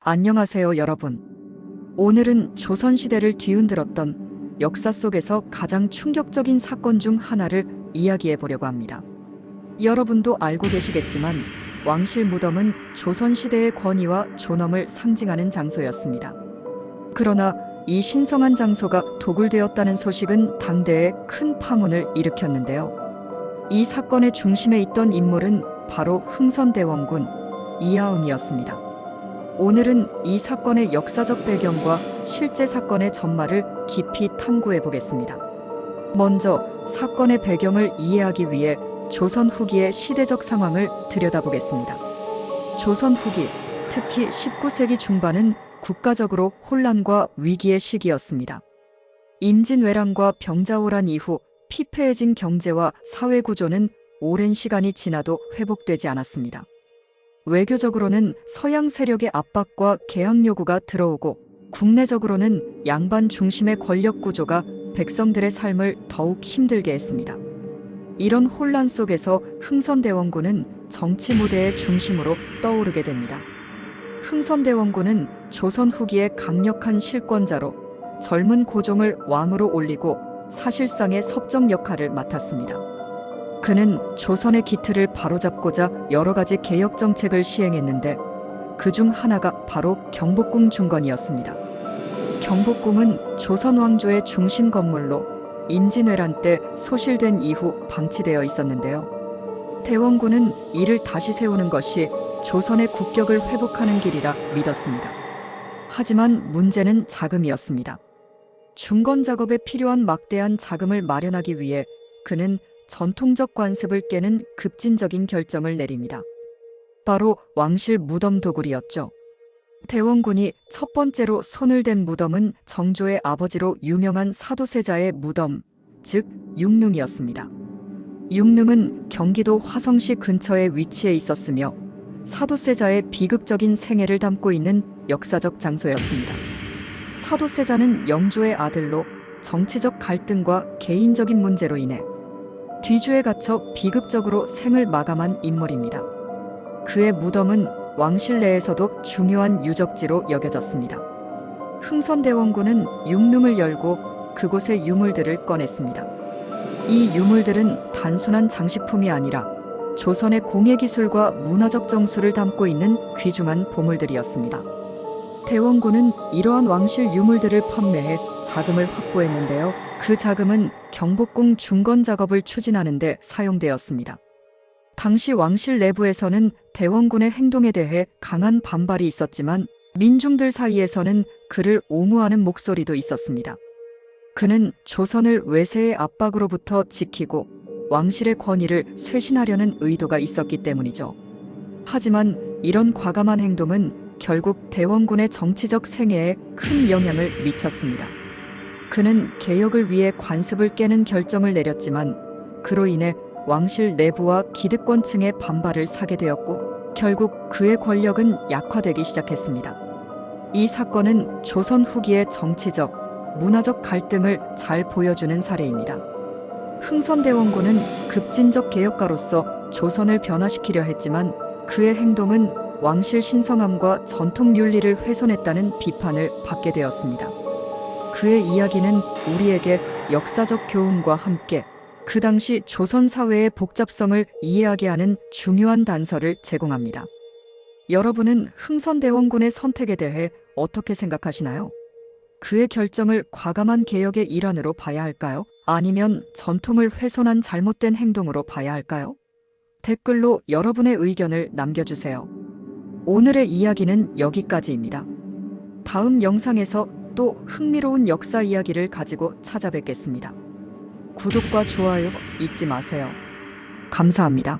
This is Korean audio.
안녕하세요, 여러분. 오늘은 조선시대를 뒤흔들었던 역사 속에서 가장 충격적인 사건 중 하나를 이야기해 보려고 합니다. 여러분도 알고 계시겠지만 왕실 무덤은 조선시대의 권위와 존엄을 상징하는 장소였습니다. 그러나 이 신성한 장소가 도굴되었다는 소식은 당대에 큰 파문을 일으켰는데요. 이 사건의 중심에 있던 인물은 바로 흥선대원군 이하응이었습니다. 오늘은 이 사건의 역사적 배경과 실제 사건의 전말을 깊이 탐구해 보겠습니다. 먼저 사건의 배경을 이해하기 위해 조선 후기의 시대적 상황을 들여다보겠습니다. 조선 후기, 특히 19세기 중반은 국가적으로 혼란과 위기의 시기였습니다. 임진왜란과 병자호란 이후 피폐해진 경제와 사회 구조는 오랜 시간이 지나도 회복되지 않았습니다. 외교적으로는 서양 세력의 압박과 개항 요구가 들어오고, 국내적으로는 양반 중심의 권력 구조가 백성들의 삶을 더욱 힘들게 했습니다. 이런 혼란 속에서 흥선대원군은 정치 무대의 중심으로 떠오르게 됩니다. 흥선대원군은 조선 후기의 강력한 실권자로 젊은 고종을 왕으로 올리고 사실상의 섭정 역할을 맡았습니다. 그는 조선의 기틀을 바로잡고자 여러 가지 개혁 정책을 시행했는데 그중 하나가 바로 경복궁 중건이었습니다. 경복궁은 조선 왕조의 중심 건물로 임진왜란 때 소실된 이후 방치되어 있었는데요. 대원군은 이를 다시 세우는 것이 조선의 국격을 회복하는 길이라 믿었습니다. 하지만 문제는 자금이었습니다. 중건 작업에 필요한 막대한 자금을 마련하기 위해 그는 전통적 관습을 깨는 급진적인 결정을 내립니다. 바로 왕실 무덤 도굴이었죠. 대원군이 첫 번째로 손을 댄 무덤은 정조의 아버지로 유명한 사도세자의 무덤, 즉 융릉이었습니다. 융릉은 경기도 화성시 근처에 위치해 있었으며 사도세자의 비극적인 생애를 담고 있는 역사적 장소였습니다. 사도세자는 영조의 아들로 정치적 갈등과 개인적인 문제로 인해 뒤주에 갇혀 비극적으로 생을 마감한 인물입니다. 그의 무덤은 왕실 내에서도 중요한 유적지로 여겨졌습니다. 흥선대원군은 융릉을 열고 그곳의 유물들을 꺼냈습니다. 이 유물들은 단순한 장식품이 아니라 조선의 공예기술과 문화적 정수를 담고 있는 귀중한 보물들이었습니다. 대원군은 이러한 왕실 유물들을 판매해 자금을 확보했는데요. 그 자금은 경복궁 중건 작업을 추진하는 데 사용되었습니다. 당시 왕실 내부에서는 대원군의 행동에 대해 강한 반발이 있었지만 민중들 사이에서는 그를 옹호하는 목소리도 있었습니다. 그는 조선을 외세의 압박으로부터 지키고 왕실의 권위를 쇄신하려는 의도가 있었기 때문이죠. 하지만 이런 과감한 행동은 결국 대원군의 정치적 생애에 큰 영향을 미쳤습니다. 그는 개혁을 위해 관습을 깨는 결정을 내렸지만 그로 인해 왕실 내부와 기득권층의 반발을 사게 되었고 결국 그의 권력은 약화되기 시작했습니다. 이 사건은 조선 후기의 정치적, 문화적 갈등을 잘 보여주는 사례입니다. 흥선대원군은 급진적 개혁가로서 조선을 변화시키려 했지만 그의 행동은 왕실 신성함과 전통 윤리를 훼손했다는 비판을 받게 되었습니다. 그의 이야기는 우리에게 역사적 교훈과 함께 그 당시 조선 사회의 복잡성을 이해하게 하는 중요한 단서를 제공합니다. 여러분은 흥선대원군의 선택에 대해 어떻게 생각하시나요? 그의 결정을 과감한 개혁의 일환으로 봐야 할까요? 아니면 전통을 훼손한 잘못된 행동으로 봐야 할까요? 댓글로 여러분의 의견을 남겨주세요. 오늘의 이야기는 여기까지입니다. 다음 영상에서 또 흥미로운 역사 이야기를 가지고 찾아뵙겠습니다. 구독과 좋아요 잊지 마세요. 감사합니다.